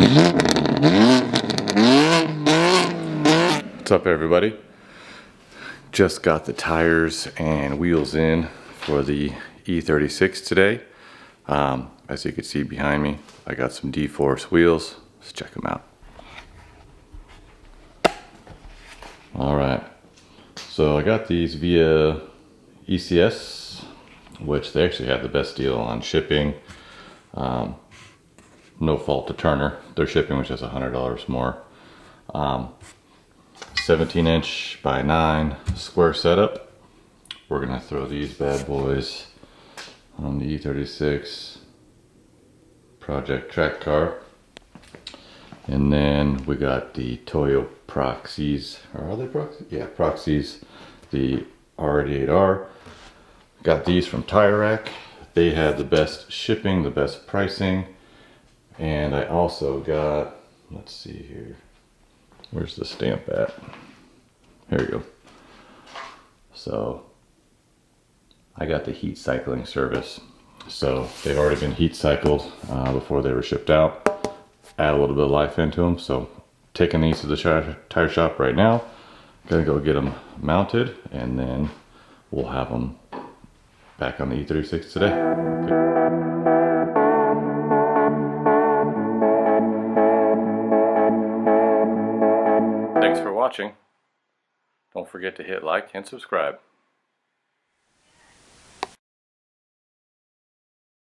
What's up, everybody? Just got the tires and wheels in for the E36 today. As you can see behind me, I got some D-Force wheels. Let's check them out. Alright, so I got these via ECS, which they actually had the best deal on shipping. No fault to Turner. Their shipping was just $100 more. 17-inch by 9 square setup. We're gonna throw these bad boys on the E36 project track car. And then we got the Toyo Proxes, or are they Proxes? Yeah, Proxes, the R888R. Got these from Tire Rack. They had the best shipping, the best pricing. And I also got, let's see here, where's the stamp at? Here we go. So I got the heat cycling service. So they've already been heat cycled before they were shipped out. Add a little bit of life into them. So taking these to the tire shop right now. Gonna go get them mounted, and then we'll have them back on the E36 today. Thanks for watching. Don't forget to hit like and subscribe.